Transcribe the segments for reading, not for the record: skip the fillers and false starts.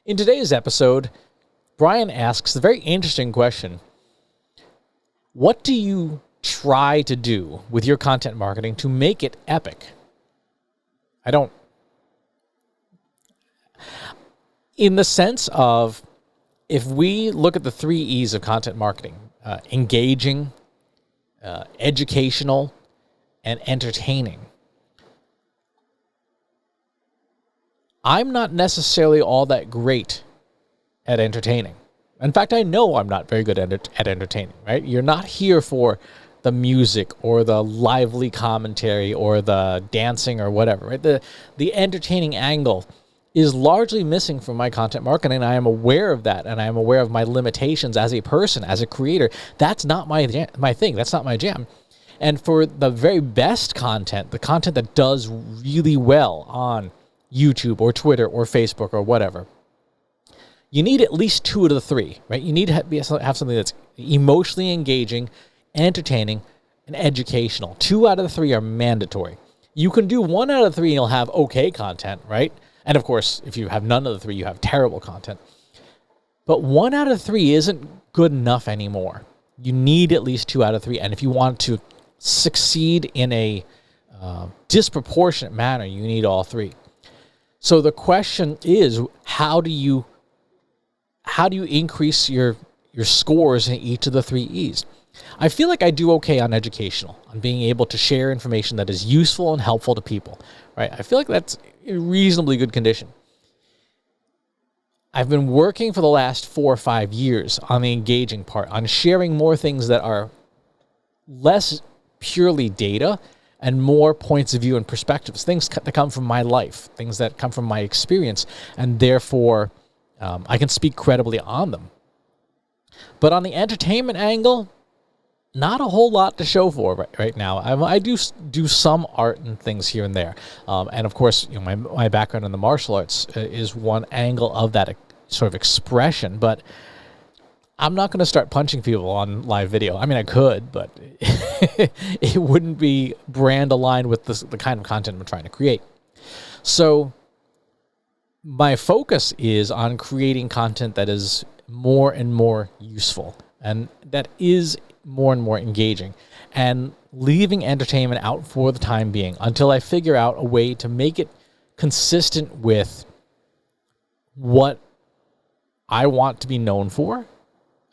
In today's episode, Brian asks the very interesting question: what do you try to do with your content marketing to make it epic? In the sense of, if we look at the 3 E's of content marketing, engaging, educational, and entertaining, I'm not necessarily all that great at entertaining. In fact, I know I'm not very good at entertaining, right? You're not here for the music or the lively commentary or the dancing or whatever, right? The entertaining angle is largely missing from my content marketing. I am aware of that, and I am aware of my limitations as a person, as a creator. That's not my thing. That's not my jam. And for the very best content, the content that does really well on YouTube or Twitter or Facebook or whatever, you need at least 2 out of the 3, right? You need to have something that's emotionally engaging, entertaining, and educational. 2 out of the 3 are mandatory. You can do 1 out of 3 and you'll have okay content, right? And of course, if you have none of the 3, you have terrible content. But 1 out of 3 isn't good enough anymore. You need at least 2 out of 3. And if you want to succeed in a disproportionate manner, you need all 3. So the question is, how do you increase your scores in each of the 3 E's? I feel like I do okay on educational, on being able to share information that is useful and helpful to people, right? I feel like that's in reasonably good condition. I've been working for the last 4 or 5 years on the engaging part, on sharing more things that are less purely data and more points of view and perspectives, things that come from my life, things that come from my experience, and therefore I can speak credibly on them. But on the entertainment angle, not a whole lot to show for right now. I do some art and things here and there. And of course, my background in the martial arts is one angle of that sort of expression, but I'm not going to start punching people on live video. I mean, I could, but it wouldn't be brand aligned with the kind of content I'm trying to create. So my focus is on creating content that is more and more useful and that is more and more engaging, and leaving entertainment out for the time being until I figure out a way to make it consistent with what I want to be known for,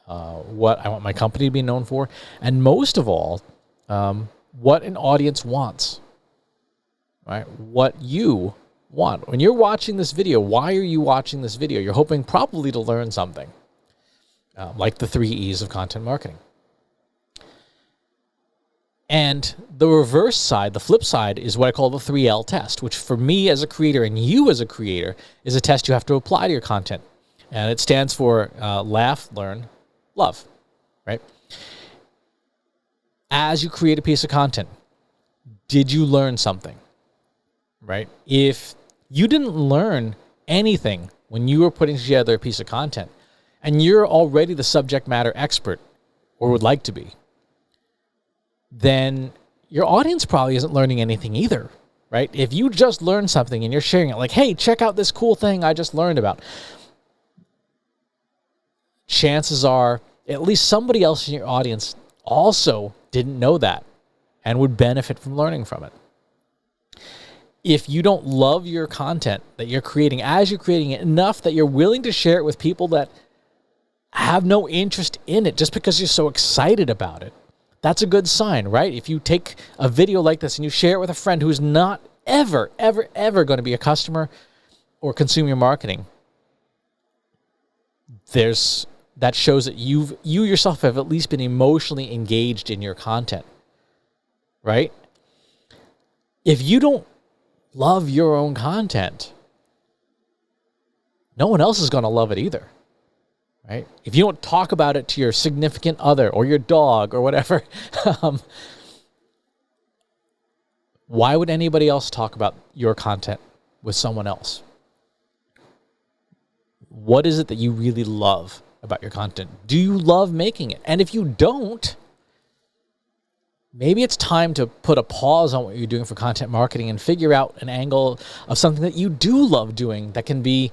what I want my company to be known for, and most of all, what an audience wants, right? What you want. When you're watching this video, why are you watching this video? You're hoping probably to learn something, like the 3 E's of content marketing. And the reverse side, the flip side, is what I call the 3L test, which for me as a creator and you as a creator is a test you have to apply to your content. And it stands for laugh, learn, love, right? As you create a piece of content, did you learn something, right? If you didn't learn anything when you were putting together a piece of content and you're already the subject matter expert or would like to be, then your audience probably isn't learning anything either, right? If you just learned something and you're sharing it, like, hey, check out this cool thing I just learned about, chances are at least somebody else in your audience also didn't know that and would benefit from learning from it. If you don't love your content that you're creating as you're creating it enough that you're willing to share it with people that have no interest in it just because you're so excited about it, that's a good sign, right? If you take a video like this and you share it with a friend who's not ever, ever, ever going to be a customer or consume your marketing, that shows that you yourself have at least been emotionally engaged in your content, right? If you don't love your own content, no one else is going to love it either. Right? If you don't talk about it to your significant other or your dog or whatever, why would anybody else talk about your content with someone else? What is it that you really love about your content? Do you love making it? And if you don't, maybe it's time to put a pause on what you're doing for content marketing and figure out an angle of something that you do love doing that can be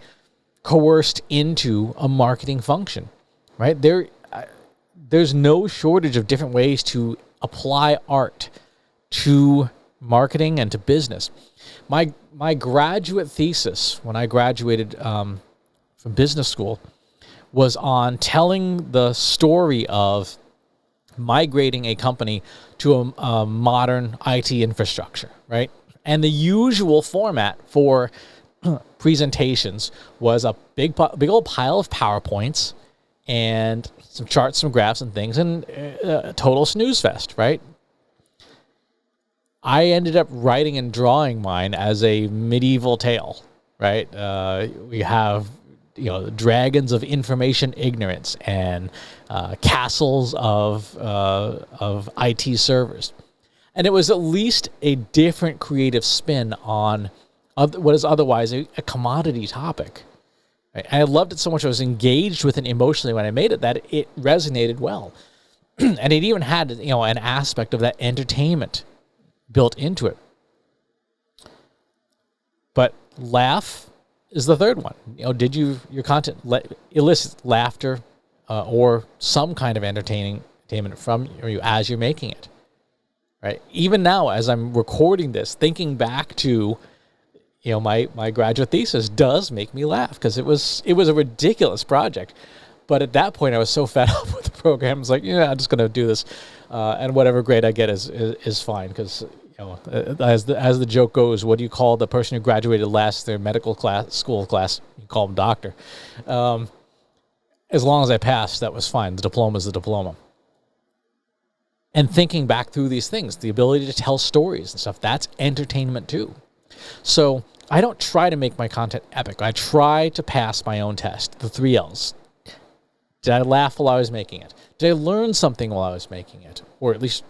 coerced into a marketing function, right? There's no shortage of different ways to apply art to marketing and to business. My graduate thesis when I graduated from business school was on telling the story of migrating a company to a modern IT infrastructure, right? And the usual format for presentations was a big old pile of PowerPoints and some charts, some graphs and things, and a total snooze fest, right? I ended up writing and drawing mine as a medieval tale, right? We have, dragons of information ignorance and castles of IT servers. And it was at least a different creative spin on what is otherwise a commodity topic. Right? I loved it so much. I was engaged with it emotionally when I made it that it resonated well. And it even had, an aspect of that entertainment built into it. But laugh is the third one. Did your content elicit laughter or some kind of entertainment from you as you're making it? Right. Even now, as I'm recording this, thinking back to, my graduate thesis does make me laugh because it was a ridiculous project. But at that point, I was so fed up with the program. I was like, I'm just going to do this, and whatever grade I get is fine. Because as the joke goes, what do you call the person who graduated last their medical school class? You call them doctor. As long as I passed, that was fine. The diploma is the diploma. And thinking back through these things, the ability to tell stories and stuff, that's entertainment too. So I don't try to make my content epic. I try to pass my own test, the 3 L's. Did I laugh while I was making it? Did I learn something while I was making it? Or at least,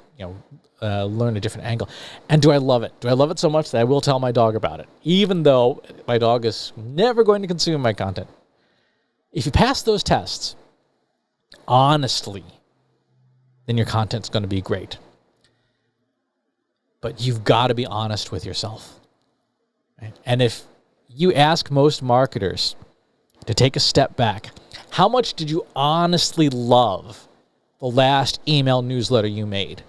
learn a different angle? And do I love it? Do I love it so much that I will tell my dog about it, even though my dog is never going to consume my content? If you pass those tests honestly, then your content's going to be great. But you've got to be honest with yourself. Right? And if you ask most marketers to take a step back, how much did you honestly love the last email newsletter you made?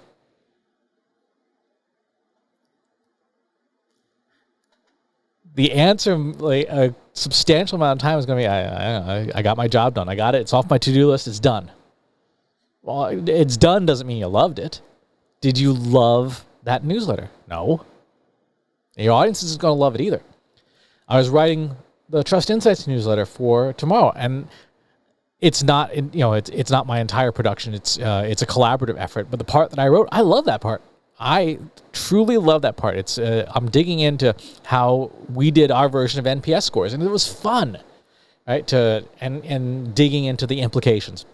The answer, a substantial amount of time, is going to be, I got my job done. I got it. It's off my to-do list. It's done. Well, it's done doesn't mean you loved it. Did you love that newsletter? No. Your audience isn't going to love it either. I was writing the Trust Insights newsletter for tomorrow, and it's not, it's not my entire production. It's a collaborative effort. But the part that I wrote, I love that part. I truly love that part. It's I'm digging into how we did our version of NPS scores, and it was fun, right? And digging into the implications.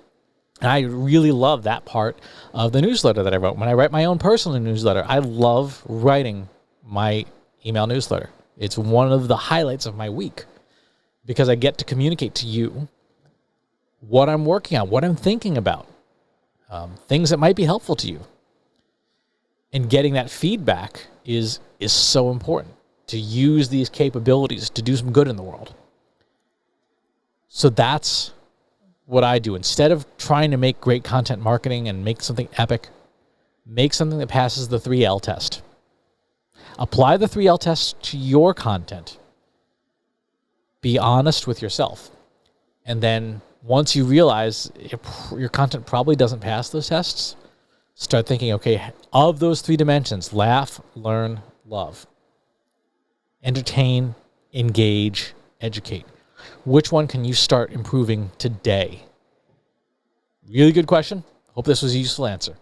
And I really love that part of the newsletter that I wrote. When I write my own personal newsletter, I love writing my email newsletter. It's one of the highlights of my week because I get to communicate to you what I'm working on, what I'm thinking about, things that might be helpful to you. And getting that feedback is so important to use these capabilities to do some good in the world. So that's what I do. Instead of trying to make great content marketing and make something epic, make something that passes the 3L test. Apply the 3L test to your content. Be honest with yourself. And then once you realize your content probably doesn't pass those tests, start thinking, okay, of those 3 dimensions, laugh, learn, love. Entertain, engage, educate. Which one can you start improving today? Really good question. Hope this was a useful answer.